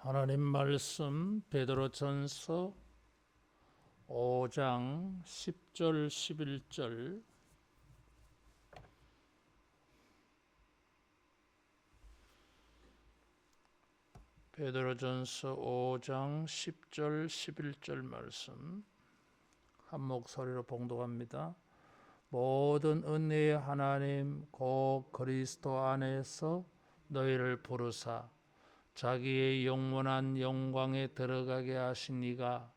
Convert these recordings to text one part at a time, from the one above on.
하나님 말씀 베드로전서 5장 10절 11절 베드로전서 5장 10절 11절 말씀 한 목소리로 봉독합니다. 모든 은혜의 하나님 곧 그리스도 안에서 너희를 부르사 자기의 영원한 영광에 들어가게 하신 이가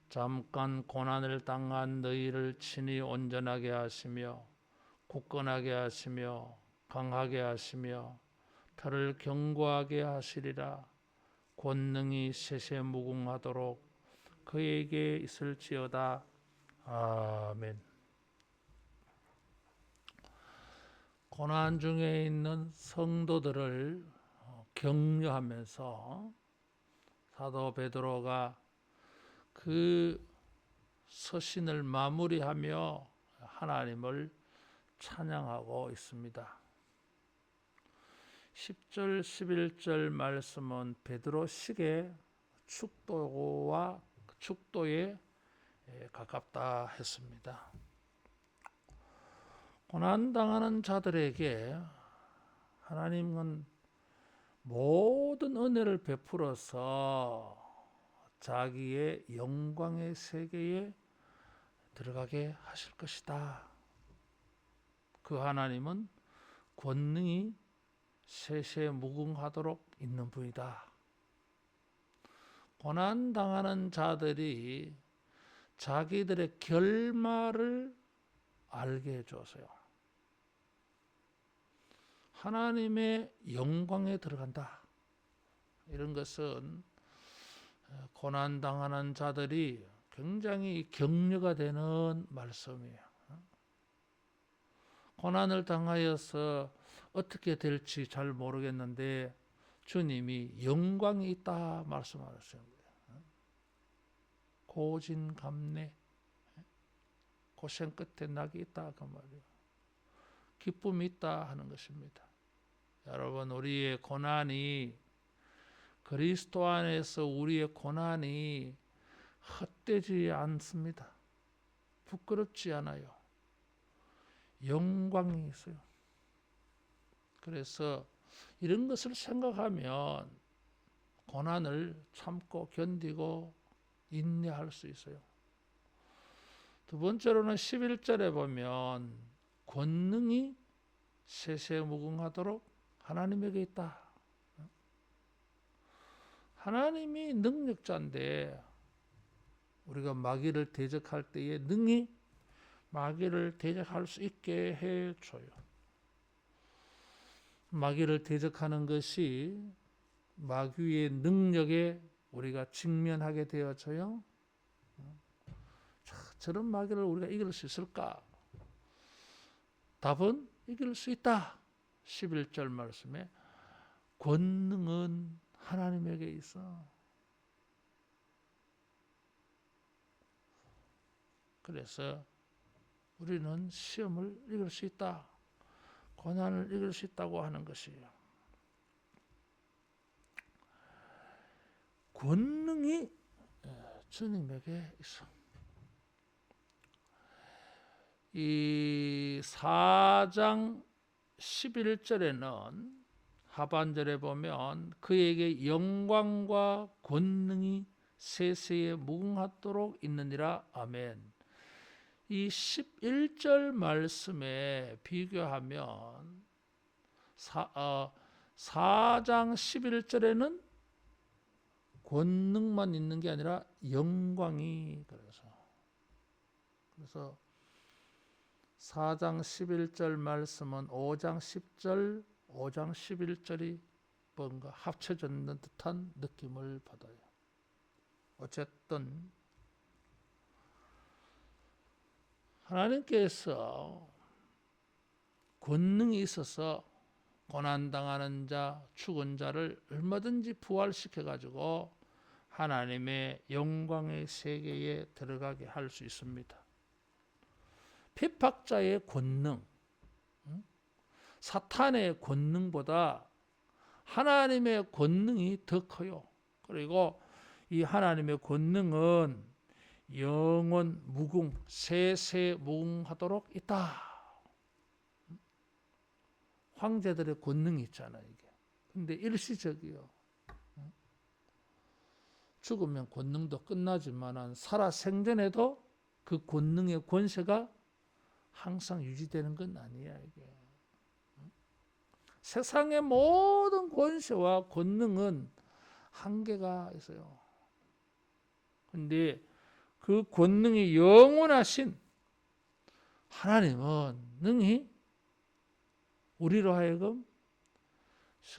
잠깐 고난을 당한 너희를 친히 온전하게 하시며 굳건하게 하시며 강하게 하시며 터를 견고하게 하시리라. 권능이 세세무궁하도록 그에게 있을지어다. 아멘. 고난 중에 있는 성도들을 격려하면서 사도 베드로가 그 서신을 마무리하며 하나님을 찬양하고 있습니다. 10절 11절 말씀은 베드로식의 축도에 가깝다 했습니다. 고난당하는 자들에게 하나님은 모든 은혜를 베풀어서 자기의 영광의 세계에 들어가게 하실 것이다. 그 하나님은 권능이 세세무궁하도록 있는 분이다. 고난당하는 자들이 자기들의 결말을 알게 해줘서요. 하나님의 영광에 들어간다. 이런 것은 고난당하는 자들이 굉장히 격려가 되는 말씀이에요. 고난을 당하여서 어떻게 될지 잘 모르겠는데 주님이 영광이 있다 말씀하셨어요. 고진감래 고생 끝에 낙이 있다 그 말이에요. 기쁨이 있다 하는 것입니다. 여러분, 우리의 고난이 그리스도 안에서 우리의 고난이 헛되지 않습니다. 부끄럽지 않아요. 영광이 있어요. 그래서 이런 것을 생각하면 고난을 참고 견디고 인내할 수 있어요. 두 번째로는 11절에 보면 권능이 세세무궁하도록 하나님에게 있다. 하나님이 능력자인데 우리가 마귀를 대적할 때에 능히 마귀를 대적할 수 있게 해줘요. 마귀를 대적하는 것이 마귀의 능력에 우리가 직면하게 되어져요. 저런 마귀를 우리가 이길 수 있을까? 답은 이길 수 있다. 11절 말씀에 권능은 하나님에게 있어. 그래서 우리는 시험을 이길 수 있다. 고난을 이길 수 있다고 하는 것이에요. 권능이 주님에게 있어. 이 4장 11절에는 하반절에 보면 그에게 영광과 권능이 세세에 무궁하도록 있느니라. 아멘. 이 11절 말씀에 비교하면 4장 11절에는 권능만 있는 게 아니라 영광이 그래서 4장 11절 말씀은 5장 10절, 5장 11절이 뭔가 합쳐졌는 듯한 느낌을 받아요. 어쨌든 하나님께서 권능이 있어서 고난당하는 자, 죽은 자를 얼마든지 부활시켜가지고 하나님의 영광의 세계에 들어가게 할 수 있습니다. 핍박자의 권능, 사탄의 권능보다 하나님의 권능이 더 커요. 그리고 이 하나님의 권능은 영원 무궁, 세세 무궁하도록 있다. 황제들의 권능이 있잖아요, 이게. 근데 일시적이요. 죽으면 권능도 끝나지만 살아 생전에도 그 권능의 권세가 항상 유지되는 건 아니야, 이게. 세상의 모든 권세와 권능은 한계가 있어요. 근데 그 권능이 영원하신 하나님은 능히 우리로 하여금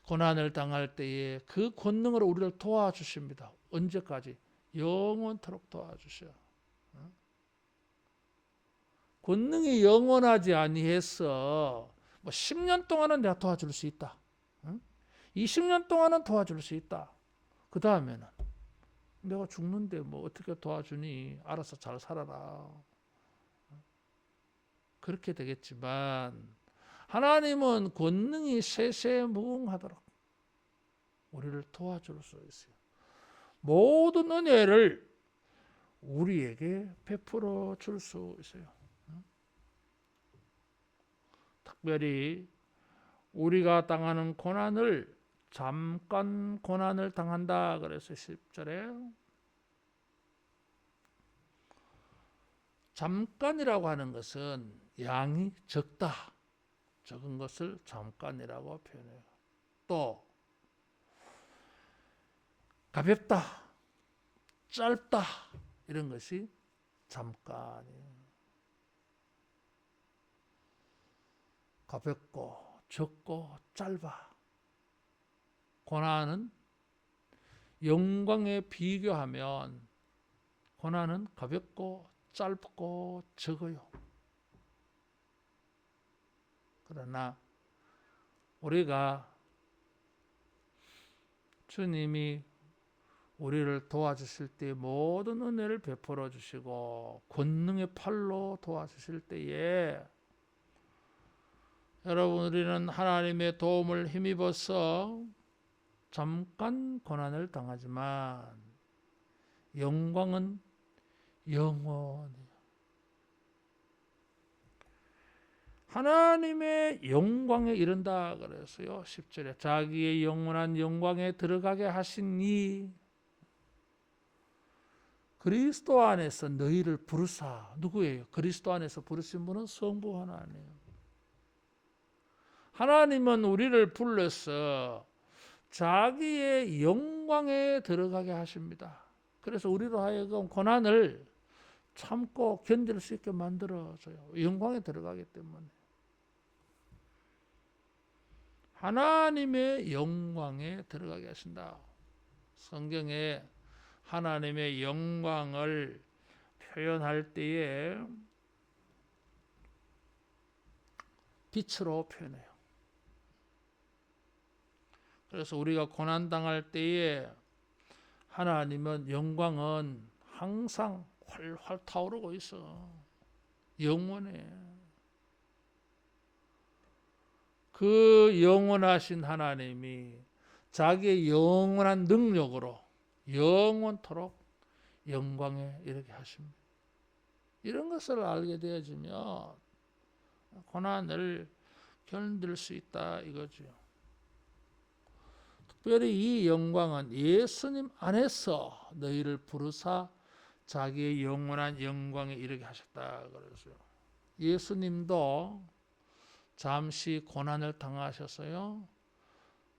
고난을 당할 때에 그 권능으로 우리를 도와주십니다. 언제까지? 영원토록 도와주셔. 권능이 영원하지 아니해서 뭐 10년 동안은 내가 도와줄 수 있다. 20년 동안은 도와줄 수 있다. 그 다음에는 내가 죽는데 뭐 어떻게 도와주니? 알아서 잘 살아라. 그렇게 되겠지만 하나님은 권능이 세세무궁하도록 우리를 도와줄 수 있어요. 모든 은혜를 우리에게 베풀어 줄 수 있어요. 특별히 우리가 당하는 고난을 잠깐 고난을 당한다 그래서 10절에 잠깐이라고 하는 것은 양이 적다. 적은 것을 잠깐이라고 표현해요. 또 가볍다, 짧다 이런 것이 잠깐이에요. 가볍고 적고 짧아. 고난은 영광에 비교하면 고난은 가볍고 짧고 적어요. 그러나 우리가 주님이 우리를 도와주실 때 모든 은혜를 베풀어 주시고 권능의 팔로 도와주실 때에 여러분 우리는 하나님의 도움을 힘입어서 잠깐 고난을 당하지만 영광은 영원히 하나님의 영광에 이른다 그랬어요. 10절에 자기의 영원한 영광에 들어가게 하신 이 그리스도 안에서 너희를 부르사. 누구예요? 그리스도 안에서 부르신 분은 성부 하나님이에요. 하나님은 우리를 불러서 자기의 영광에 들어가게 하십니다. 그래서 우리로 하여금 고난을 참고 견딜 수 있게 만들어줘요. 영광에 들어가기 때문에. 하나님의 영광에 들어가게 하신다. 성경에 하나님의 영광을 표현할 때에 빛으로 표현해요. 그래서 우리가 고난당할 때에 하나님은 영광은 항상 활활 타오르고 있어. 영원해. 그 영원하신 하나님이 자기의 영원한 능력으로 영원토록 영광에 이르게 하십니다. 이런 것을 알게 되어지면 고난을 견딜 수 있다 이거죠. 특별히 이 영광은 예수님 안에서 너희를 부르사 자기의 영원한 영광에 이르게 하셨다 그랬어요. 예수님도 잠시 고난을 당하셨어요.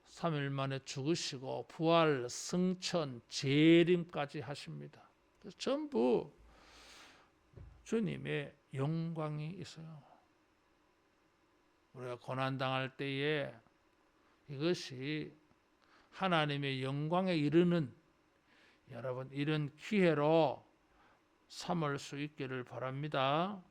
3일 만에 죽으시고 부활, 승천, 재림까지 하십니다. 그래서 전부 주님의 영광이 있어요. 우리가 고난당할 때에 이것이 하나님의 영광에 이르는 여러분 이런 기회로 삼을 수 있기를 바랍니다.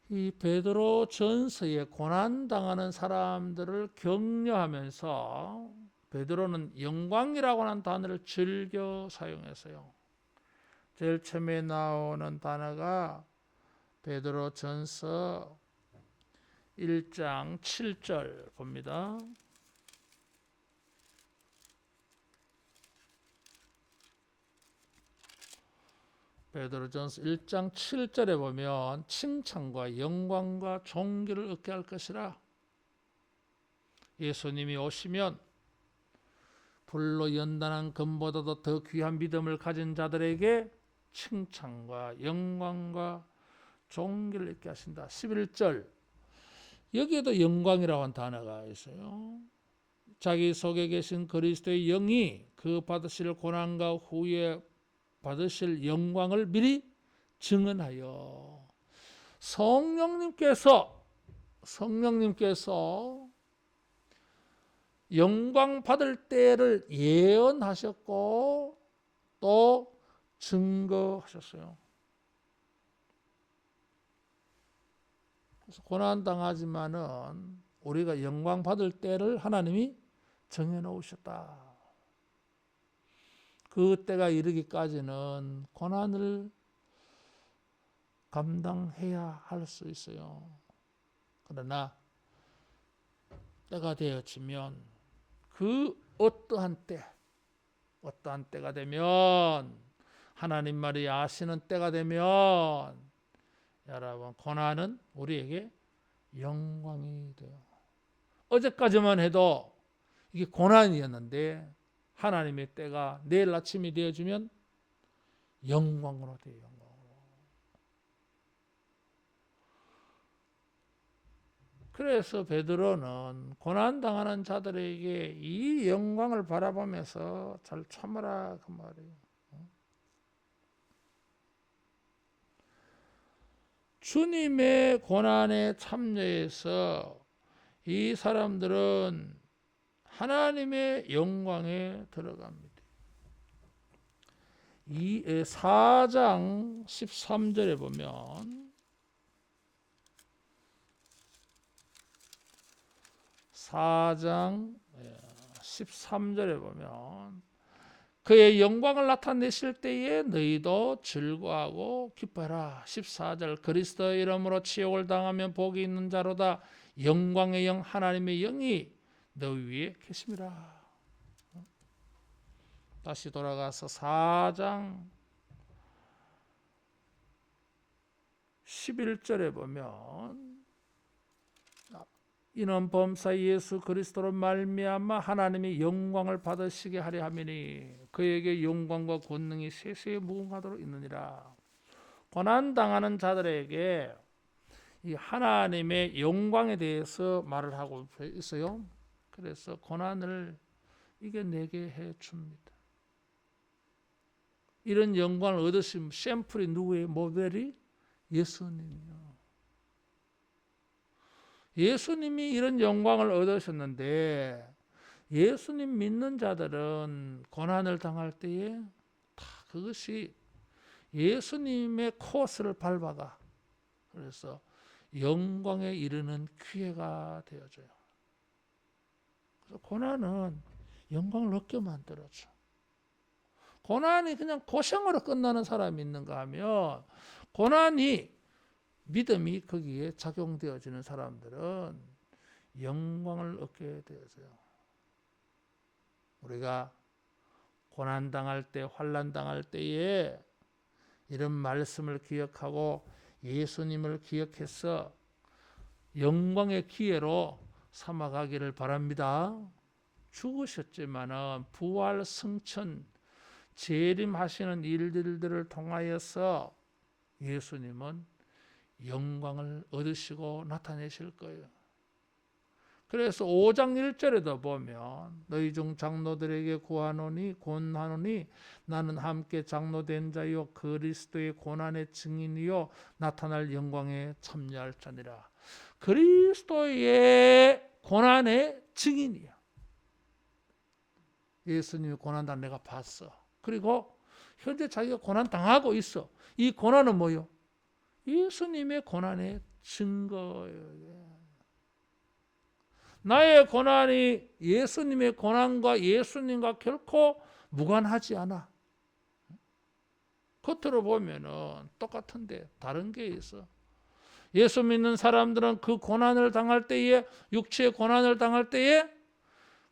이 베드로 전서에 고난당하는 사람들을 격려하면서 베드로는 영광이라고 하는 단어를 즐겨 사용했어요. 제일 처음에 나오는 단어가 베드로 전서 1장 7절 봅니다. 베드로전서 1장 7절에 보면 칭찬과 영광과 존귀를 얻게 할 것이라. 예수님이 오시면 불로 연단한 금보다도 더 귀한 믿음을 가진 자들에게 칭찬과 영광과 존귀를 얻게 하신다. 11절 여기에도 영광이라고 하는 단어가 있어요. 자기 속에 계신 그리스도의 영이 그 받으실 고난과 후에 받으실 영광을 미리 증언하여 성령님께서 영광 받을 때를 예언하셨고 또 증거하셨어요. 그래서 고난 당하지만은 우리가 영광 받을 때를 하나님이 정해 놓으셨다. 그 때가 이르기까지는 고난을 감당해야 할 수 있어요. 그러나 때가 되어지면 그 어떠한 때가 되면 하나님 말이 아시는 때가 되면 여러분 고난은 우리에게 영광이 돼요. 어제까지만 해도 이게 고난이었는데 하나님의 때가 내일 아침이 되어지면 영광으로 돼요. 영광으로. 그래서 베드로는 고난당하는 자들에게 이 영광을 바라보면서 잘 참으라 그 말이에요. 주님의 고난에 참여해서 이 사람들은 하나님의 영광에 들어갑니다. 4장 13절에 보면 4장 13절에 보면 그의 영광을 나타내실 때에 너희도 즐거워하고 기뻐해라. 14절 그리스도의 이름으로 치욕을 당하면 복이 있는 자로다. 영광의 영 하나님의 영이 너희 위에 계심이라. 다시 돌아가서 4장 11절에 보면 이는 범사 예수 그리스도로 말미암아 하나님의 영광을 받으시게 하려 함이니 그에게 영광과 권능이 세세에 무궁하도록 있느니라. 고난 당하는 자들에게 이 하나님의 영광에 대해서 말을 하고 있어요. 그래서 고난을 이겨내게 해 줍니다. 이런 영광을 얻으신 샘플이 누구예요? 모델이 예수님이요. 예수님이 이런 영광을 얻으셨는데 예수님 믿는 자들은 고난을 당할 때에 다 그것이 예수님의 코스를 밟아가. 그래서 영광에 이르는 기회가 되어져요. 그래서 고난은 영광을 얻게 만들어줘. 고난이 그냥 고생으로 끝나는 사람이 있는가 하면 고난이 믿음이 거기에 작용되어지는 사람들은 영광을 얻게 되어져요. 우리가 고난당할 때, 환난당할 때에 이런 말씀을 기억하고 예수님을 기억해서 영광의 기회로 삼아가기를 바랍니다. 죽으셨지만은 부활, 승천, 재림하시는 일들을 통하여서 예수님은 영광을 얻으시고 나타내실 거예요. 그래서 5장 1절에도 보면 너희 중 장로들에게 권하노니 나는 함께 장로된 자요 그리스도의 고난의 증인이요 나타날 영광에 참여할 자니라. 그리스도의 고난의 증인이야. 예수님이 고난당 내가 봤어. 그리고 현재 자기가 고난 당하고 있어. 이 고난은 뭐요? 예수님의 고난의 증거예요. 나의 고난이 예수님의 고난과 예수님과 결코 무관하지 않아. 겉으로 보면은 똑같은데 다른 게 있어. 예수 믿는 사람들은 그 고난을 당할 때에, 육체의 고난을 당할 때에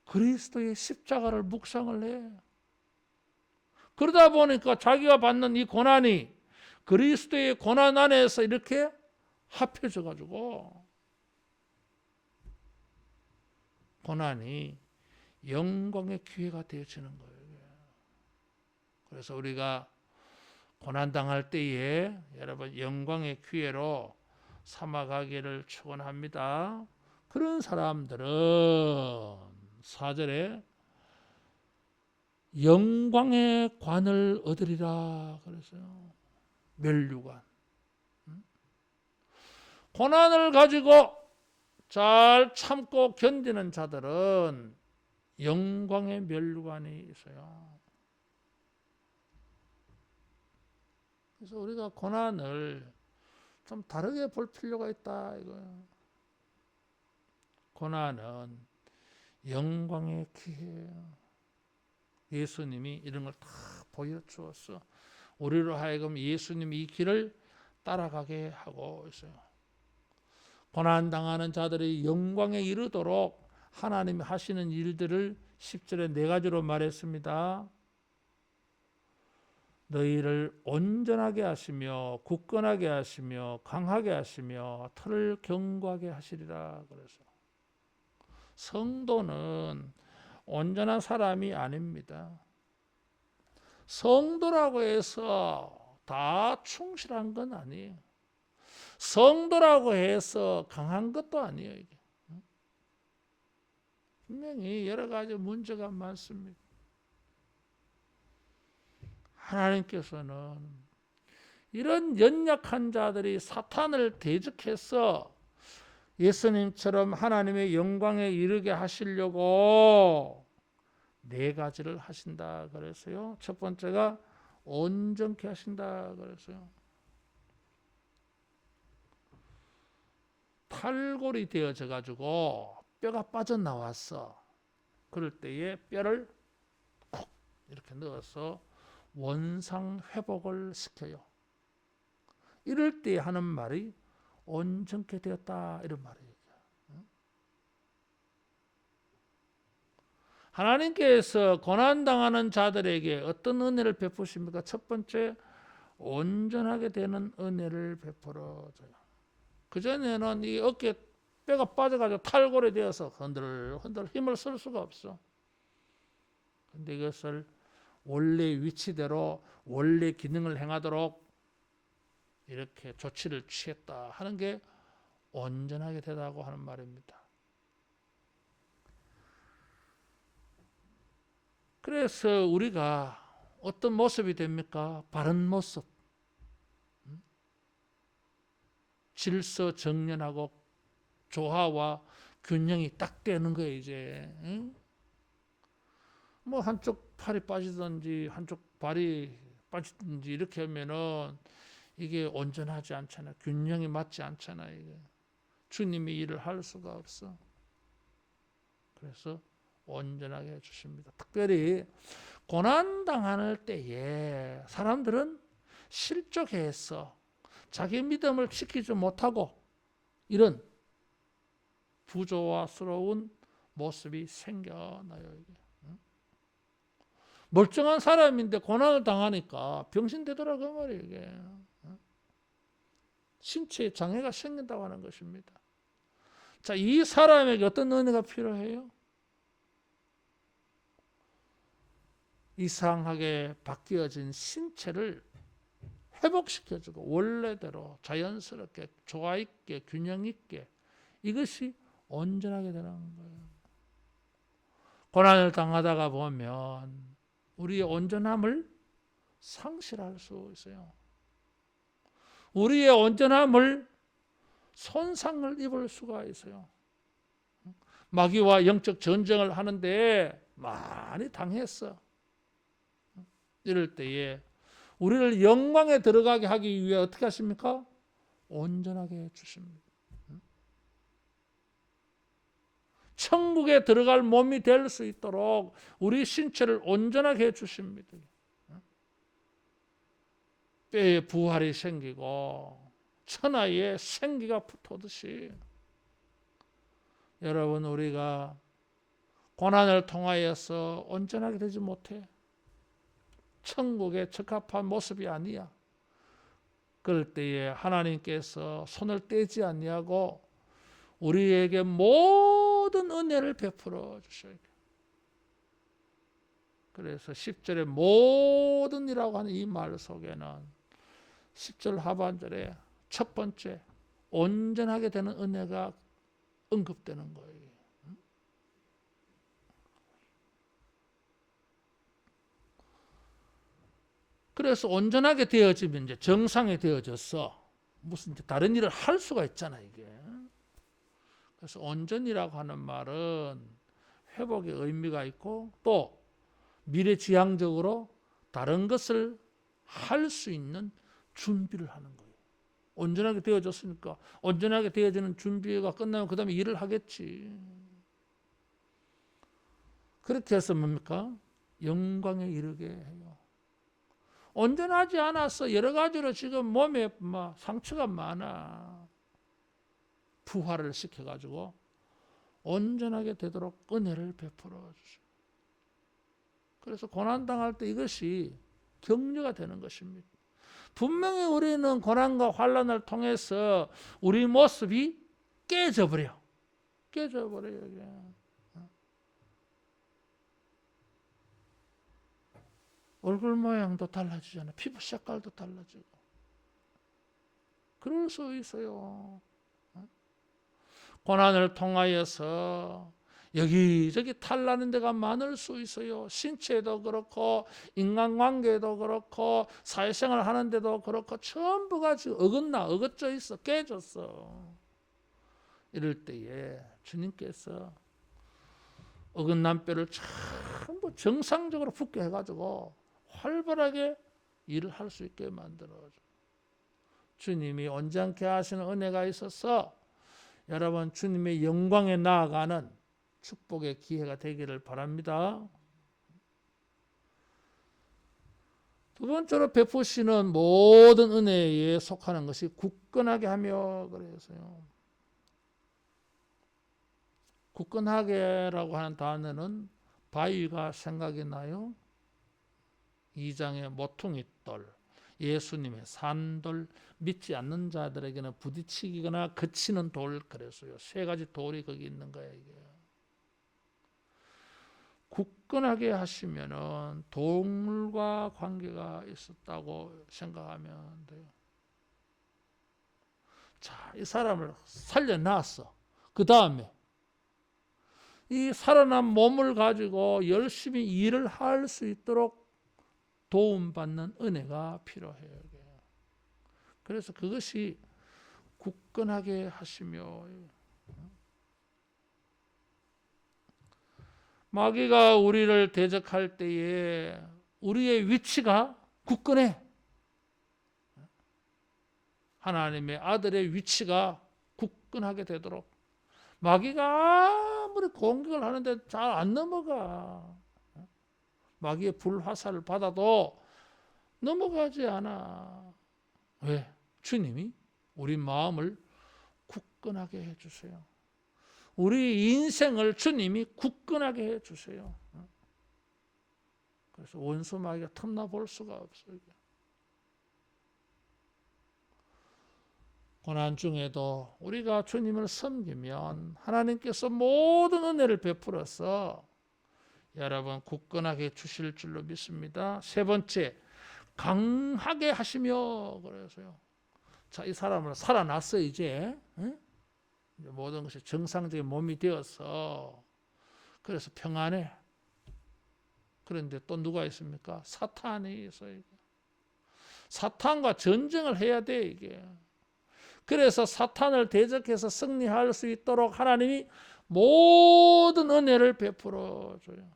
그리스도의 십자가를 묵상을 해. 그러다 보니까 자기가 받는 이 고난이 그리스도의 고난 안에서 이렇게 합해져 가지고 고난이 영광의 기회가 되어지는 거예요. 그래서 우리가 고난 당할 때에 여러분 영광의 기회로 삼아가기를 축원합니다. 그런 사람들은 4절에 영광의 관을 얻으리라 그랬어요. 면류관. 고난을 가지고 잘 참고 견디는 자들은 영광의 면류관이 있어요. 그래서 우리가 고난을 좀 다르게 볼 필요가 있다 이거예요. 고난은 영광의 기회예요. 예수님이 이런 걸 다 보여주었어. 우리로 하여금 예수님이 이 길을 따라가게 하고 있어요. 고난당하는 자들이 영광에 이르도록 하나님이 하시는 일들을 10절에 4가지로 말했습니다. 너희를 온전하게 하시며 굳건하게 하시며 강하게 하시며 털을 견고하게 하시리라 그래서 성도는 온전한 사람이 아닙니다. 성도라고 해서 다 충실한 건 아니에요. 성도라고 해서 강한 것도 아니에요. 이게. 분명히 여러 가지 문제가 많습니다. 하나님께서는 이런 연약한 자들이 사탄을 대적해서 예수님처럼 하나님의 영광에 이르게 하시려고 4가지를 하신다 그랬어요. 첫 번째가 온전케 하신다 그랬어요. 탈골이 되어져 가지고 뼈가 빠져나왔어. 그럴 때에 뼈를 콕 이렇게 넣어서 원상 회복을 시켜요. 이럴 때 하는 말이 온전케 되었다 이런 말이에요. 하나님께서 고난당하는 자들에게 어떤 은혜를 베푸십니까? 첫 번째, 온전하게 되는 은혜를 베풀어줘요. 그전에는 이 어깨 뼈가 빠져가지고 탈골이 되어서 흔들흔들 힘을 쓸 수가 없어. 근데 이것을 원래 위치대로 원래 기능을 행하도록 이렇게 조치를 취했다 하는 게 온전하게 되다고 하는 말입니다. 그래서 우리가 어떤 모습이 됩니까? 바른 모습. 질서 정연하고 조화와 균형이 딱 되는 거예요, 이제. 뭐 한쪽 팔이 빠지든지 한쪽 발이 빠지든지 이렇게 하면은 이게 온전하지 않잖아요. 균형이 맞지 않잖아요. 이게. 주님이 일을 할 수가 없어. 그래서 온전하게 해주십니다. 특별히 고난당할 때에 사람들은 실족해서 자기 믿음을 지키지 못하고 이런 부조화스러운 모습이 생겨나요. 이게. 멀쩡한 사람인데 고난을 당하니까 병신되더라고 말이에요. 이게. 신체에 장애가 생긴다고 하는 것입니다. 자, 이 사람에게 어떤 은혜가 필요해요? 이상하게 바뀌어진 신체를 회복시켜주고 원래대로 자연스럽게 조화 있게 균형 있게 이것이 온전하게 되는 거예요. 고난을 당하다가 보면 우리의 온전함을 상실할 수 있어요. 우리의 온전함을 손상을 입을 수가 있어요. 마귀와 영적 전쟁을 하는데 많이 당했어. 이럴 때에 우리를 영광에 들어가게 하기 위해 어떻게 하십니까? 온전하게 해주십니다. 천국에 들어갈 몸이 될 수 있도록 우리 신체를 온전하게 해주십니다. 뼈에 부활이 생기고 천하에 생기가 붙어듯이 여러분 우리가 고난을 통하여서 온전하게 되지 못해. 천국에 적합한 모습이 아니야. 그럴 때에 하나님께서 손을 떼지 아니하고 우리에게 모든 은혜를 베풀어 주셔야 돼요. 그래서 10절에 모든이라고 하는 이 말 속에는 10절 하반절에 첫 번째 온전하게 되는 은혜가 언급되는 거예요. 그래서 온전하게 되어지면 이제 정상이 되어져서 무슨 다른 일을 할 수가 있잖아 이게. 그래서 온전이라고 하는 말은 회복의 의미가 있고 또 미래지향적으로 다른 것을 할 수 있는 준비를 하는 거예요. 온전하게 되어졌으니까 온전하게 되어지는 준비가 끝나면 그 다음에 일을 하겠지. 그렇게 해서 뭡니까? 영광에 이르게 해요. 온전하지 않아서 여러 가지로 지금 몸에 상처가 많아. 부활을 시켜가지고 온전하게 되도록 은혜를 베풀어 주시오. 그래서 고난당할 때 이것이 격려가 되는 것입니다. 분명히 우리는 고난과 환난을 통해서 우리 모습이 깨져버려요. 이게. 얼굴 모양도 달라지잖아요. 피부 색깔도 달라지고. 그럴 수 있어요. 고난을 통하여서 여기저기 탈나는 데가 많을 수 있어요. 신체도 그렇고 인간관계도 그렇고 사회생활 하는데도 그렇고 전부가 지금 어긋져 있어. 깨졌어. 이럴 때에 주님께서 어긋난 뼈를 전부 정상적으로 붙게 해가지고 활발하게 일을 할 수 있게 만들어줘. 주님이 온전케 하시는 은혜가 있어서 여러분 주님의 영광에 나아가는 축복의 기회가 되기를 바랍니다. 두 번째로 베푸시는 모든 은혜에 속하는 것이 굳건하게 하며 그래서요. 굳건하게라고 하는 단어는 바위가 생각이 나요. 2장의 모퉁이 돌, 예수님의 산돌, 믿지 않는 자들에게는 부딪히거나 그치는 돌, 그래서요. 세 가지 돌이 거기 있는 거예요. 이게. 굳건하게 하시면은 동물과 관계가 있었다고 생각하면 돼요. 자, 이 사람을 살려놨어. 그 다음에 이 살아난 몸을 가지고 열심히 일을 할 수 있도록 도움받는 은혜가 필요해요. 그래서 그것이 굳건하게 하시며 마귀가 우리를 대적할 때에 우리의 위치가 굳건해. 하나님의 아들의 위치가 굳건하게 되도록 마귀가 아무리 공격을 하는데 잘 안 넘어가. 마귀의 불화살을 받아도 넘어가지 않아. 왜? 주님이 우리 마음을 굳건하게 해주세요. 우리 인생을 주님이 굳건하게 해주세요. 그래서 원수 마귀가 틈나 볼 수가 없어요. 고난 중에도 우리가 주님을 섬기면 하나님께서 모든 은혜를 베풀어서 여러분 굳건하게 주실 줄로 믿습니다. 세 번째, 강하게 하시며 그래서요. 자, 이 사람을 살아났어 이제. 이제 모든 것이 정상적인 몸이 되어서 그래서 평안해. 그런데 또 누가 있습니까? 사탄이 있어요. 사탄과 전쟁을 해야 돼 이게. 그래서 사탄을 대적해서 승리할 수 있도록 하나님이 모든 은혜를 베풀어 줘요.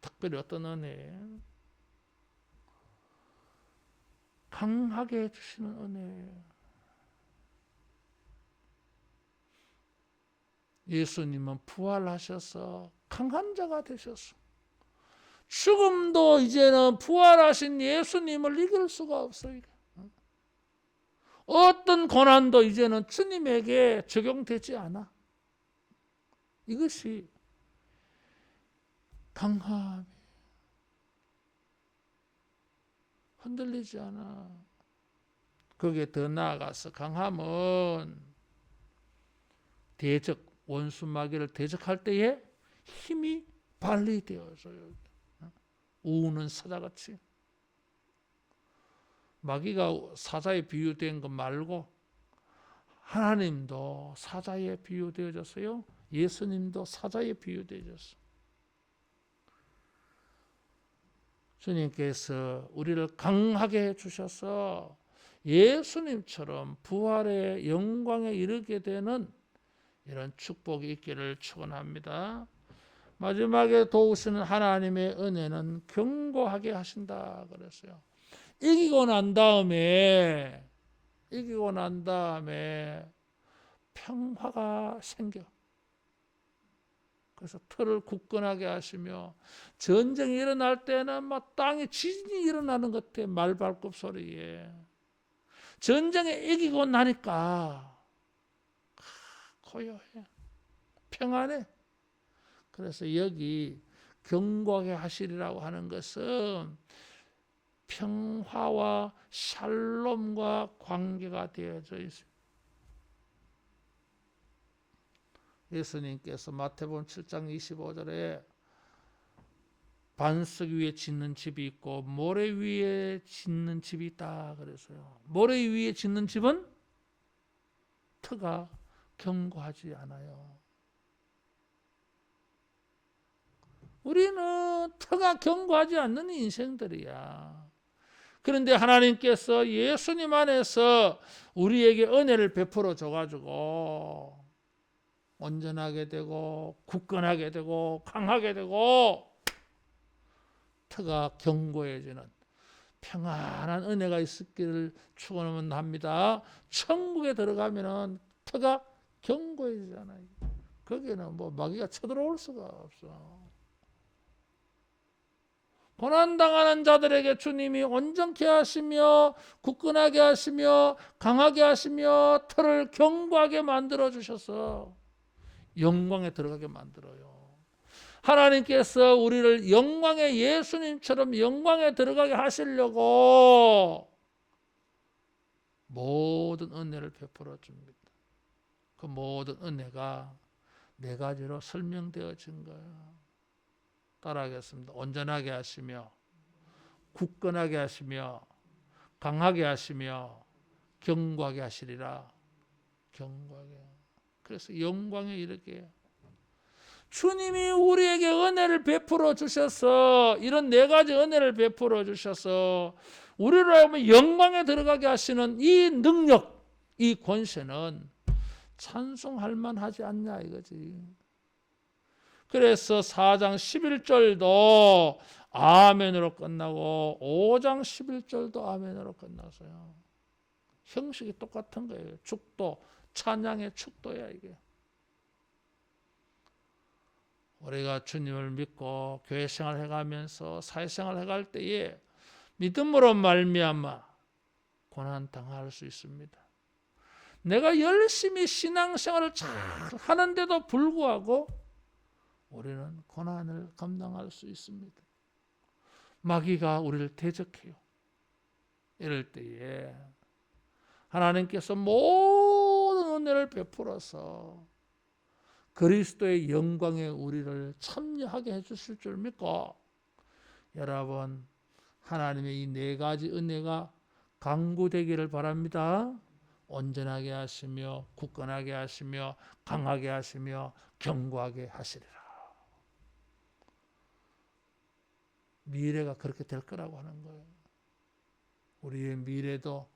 특별히 어떤 은혜? 강하게 해주시는 은혜예요. 예수님은 부활하셔서 강한 자가 되셨어. 죽음도 이제는 부활하신 예수님을 이길 수가 없어요. 어떤 고난도 이제는 주님에게 적용되지 않아. 이것이 강함이 흔들리지 않아. 거기에 더 나아가서 강함은 대적, 원수 마귀를 대적할 때에 힘이 발휘되어져요. 우는 사자같이. 마귀가 사자에 비유된 것 말고 하나님도 사자에 비유되어졌어요. 예수님도 사자에 비유되어졌어요. 주님께서 우리를 강하게 해주셔서 예수님처럼 부활의 영광에 이르게 되는 이런 축복이 있기를 축원합니다. 마지막에 도우시는 하나님의 은혜는 견고하게 하신다 그랬어요. 이기고 난 다음에 평화가 생겨. 그래서 틀을 굳건하게 하시며 전쟁이 일어날 때는 막 땅에 지진이 일어나는 것 같아. 말발굽 소리에. 전쟁에 이기고 나니까 고요해. 평안해. 그래서 여기 견고하게 하시리라고 하는 것은 평화와 샬롬과 관계가 되어져 있습니다. 예수님께서 마태복음 7장 25절에 반석 위에 짓는 집이 있고 모래 위에 짓는 집이 있다 그랬어요. 모래 위에 짓는 집은 터가 견고하지 않아요. 우리는 터가 견고하지 않는 인생들이야. 그런데 하나님께서 예수님 안에서 우리에게 은혜를 베풀어 줘가지고 온전하게 되고 굳건하게 되고 강하게 되고 터가 견고해지는 평안한 은혜가 있기를 축원합니다. 천국에 들어가면은 터가 견고해지잖아요. 거기는 뭐 마귀가 쳐들어올 수가 없어. 고난당하는 자들에게 주님이 온전케 하시며 굳건하게 하시며 강하게 하시며 터를 견고하게 만들어 주셔서 영광에 들어가게 만들어요. 하나님께서 우리를 영광의 예수님처럼 영광에 들어가게 하시려고 모든 은혜를 베풀어 줍니다. 그 모든 은혜가 네 가지로 설명되어진 거예요. 따라하겠습니다. 온전하게 하시며 굳건하게 하시며 강하게 하시며 견고하게 하시리라. 견고하게. 그래서 영광에 이르게 주님이 우리에게 은혜를 베풀어 주셔서 이런 네 가지 은혜를 베풀어 주셔서 우리를 하여금 영광에 들어가게 하시는 이 능력, 이 권세는 찬송할 만하지 않냐 이거지. 그래서 4장 11절도 아멘으로 끝나고 5장 11절도 아멘으로 끝났어요. 형식이 똑같은 거예요. 축도, 찬양의 축도야 이게. 우리가 주님을 믿고 교회 생활 해가면서 사회생활 해갈 때에 믿음으로 말미암아 고난 당할 수 있습니다. 내가 열심히 신앙생활을 잘 하는데도 불구하고 우리는 고난을 감당할 수 있습니다. 마귀가 우리를 대적해요. 이럴 때에 하나님께서 모든 은혜를 베풀어서 그리스도의 영광에 우리를 참여하게 해주실 줄 믿고 여러분 하나님의 이 네 가지 은혜가 강구되기를 바랍니다. 온전하게 하시며 굳건하게 하시며 강하게 하시며 견고하게 하시리라. 미래가 그렇게 될 거라고 하는 거예요. 우리의 미래도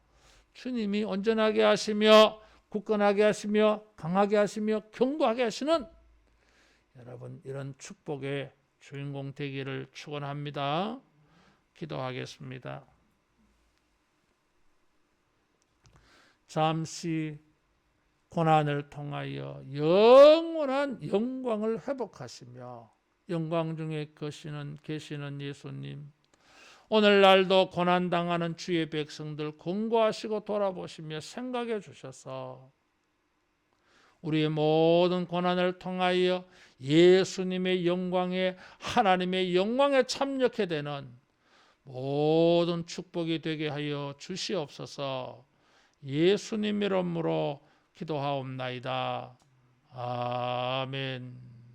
주님이 온전하게 하시며 굳건하게 하시며 강하게 하시며 견고하게 하시는 여러분 이런 축복의 주인공 되기를 축원합니다. 기도하겠습니다. 잠시 고난을 통하여 영원한 영광을 회복하시며 영광 중에 계시는 예수님, 오늘날도 고난당하는 주의 백성들 공고하시고 돌아보시며 생각해 주셔서 우리의 모든 고난을 통하여 예수님의 영광에 하나님의 영광에 참여하게 되는 모든 축복이 되게 하여 주시옵소서. 예수님 이름으로 기도하옵나이다. 아멘.